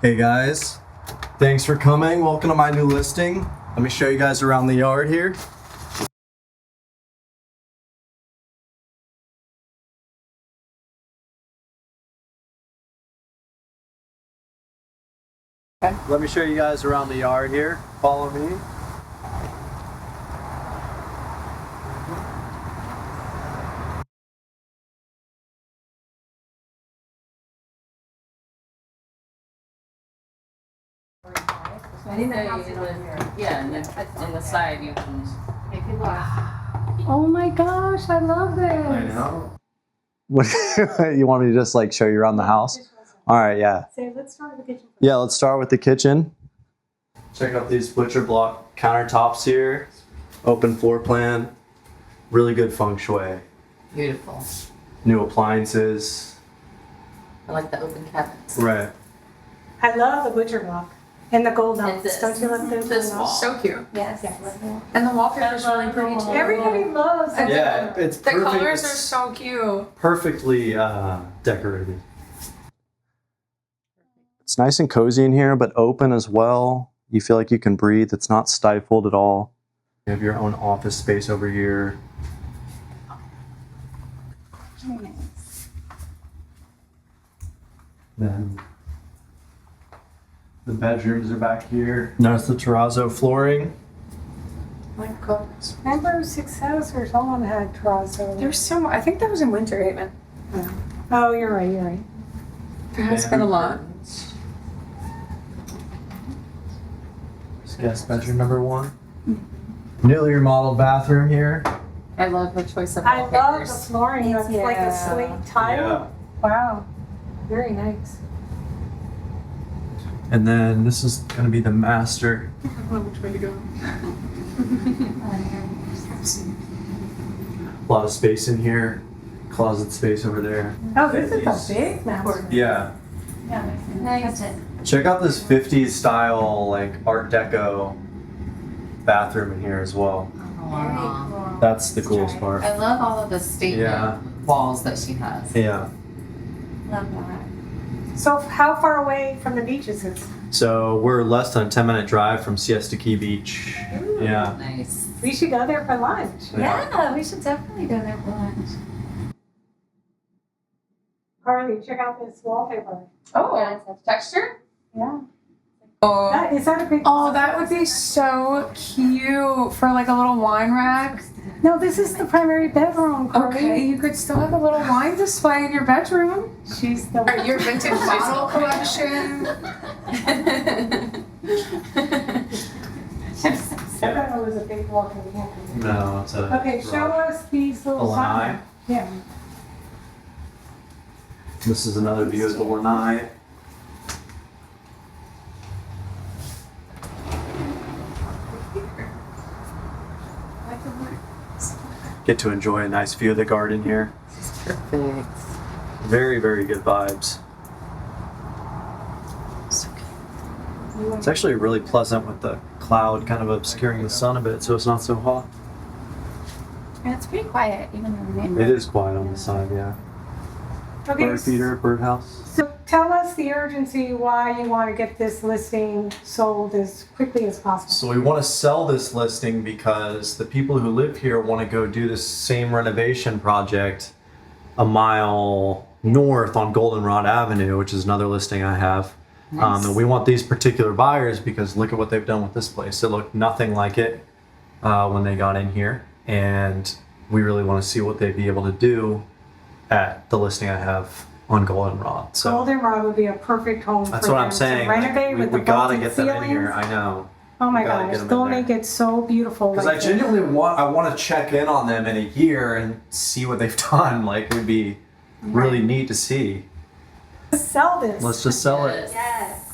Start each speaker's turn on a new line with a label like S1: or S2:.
S1: Hey guys, thanks for coming. Welcome to my new listing. Let me show you guys around the yard here. Okay. Let me show you guys around the yard here. Follow me.
S2: I didn't know you live, yeah, in the side you can.
S3: Oh my gosh, I love this.
S1: I know. What you want me to just like show you around the house? All right, yeah.
S3: So let's start with the kitchen.
S1: Yeah, let's start with the kitchen. Check out these butcher block countertops here. Open floor plan. Really good feng shui.
S2: Beautiful.
S1: New appliances.
S2: I like the open cabinets.
S1: Right.
S3: I love the butcher block and the gold
S2: And
S3: knots.
S2: this.
S3: Don't you love those?
S2: This
S3: gold
S2: wall.
S3: knots?
S4: So cute.
S2: Yes.
S4: And the wallpaper's really pretty too.
S3: Everybody loves it.
S1: Yeah, it's
S4: The
S1: perfect.
S4: colors
S1: It's
S4: are so cute.
S1: perfectly decorated. It's nice and cozy in here, but open as well. You feel like you can breathe. It's not stifled at all. You have your own office space over here. Then the bedrooms are back here. Notice the terrazzo flooring.
S4: Like colors.
S3: Remember 6 House or someone had terrazzo?
S4: There's so I think that was in Winter Haven.
S3: Oh, you're right, you're right.
S4: There has been a lot.
S1: This guest bedroom number 1. Newly remodeled bathroom here.
S2: I love her choice of
S3: I love the
S2: wallpapers.
S3: flooring. It's like a
S2: Yeah.
S3: slate tile. Wow. Very nice.
S1: And then this is going to be the master.
S4: I don't know which way to go.
S1: A lot of space in here. Closet space over there.
S3: Oh, this is a big master.
S1: Yeah.
S3: Nice.
S1: Check out this 50s style, like Art Deco bathroom in here as well.
S2: Aw.
S1: That's the coolest part.
S2: I love all of the statement
S1: Yeah.
S2: walls that she has.
S1: Yeah.
S3: Love that. So how far away from the beach is this?
S1: So we're less than a 10-minute drive from Siesta Key Beach.
S3: Ooh.
S1: Yeah.
S2: Nice.
S3: We should go there for lunch.
S2: Yeah, we should definitely go there for lunch.
S3: Carly, check out this wallpaper.
S4: Oh, texture?
S3: Yeah.
S4: Oh.
S3: Is that a big?
S4: Oh, that would be so cute for like a little wine rack.
S3: No, this is the primary bedroom, Carly.
S4: Okay, you could still have a little wine display in your bedroom.
S3: She's the
S4: Or your vintage bottle collection.
S3: I thought it was a big walk-in wall.
S1: No, it's a.
S3: Okay, show us these
S1: a
S3: little
S1: lanai.
S3: signs. Yeah.
S1: This is another view of the lanai. Get to enjoy a nice view of the garden here.
S2: Perfect.
S1: Very, very good vibes. It's actually really pleasant with the cloud kind of obscuring the sun a bit, so it's not so hot.
S5: And it's pretty quiet, even in the main
S1: It is quiet on the side, yeah.
S3: Okay.
S1: Bird feeder, birdhouse.
S3: So tell us the urgency why you want to get this listing sold as quickly as possible.
S1: So we want to sell this listing because the people who live here want to go do this same renovation project a mile north on Goldenrod Avenue, which is another listing I have.
S2: Nice.
S1: And we want these particular buyers because look at what they've done with this place. It looked nothing like it when they got in here. And we really want to see what they'd be able to do at the listing I have on Goldenrod. So
S3: Goldenrod would be a perfect home
S1: that's
S3: for
S1: what
S3: them
S1: I'm saying.
S3: to renovate
S1: we
S3: with the
S1: gotta
S3: vaulted
S1: get them in here.
S3: ceilings.
S1: I know.
S3: Oh my
S1: We gotta
S3: gosh,
S1: get 'em in
S3: they'll
S1: there.
S3: make it so beautiful.
S1: Because
S3: like
S1: I genuinely want to check in on them in a year and see what they've done. Like, it would be really neat to see.
S3: this. Sell this.
S1: Let's just sell it.
S2: Yes.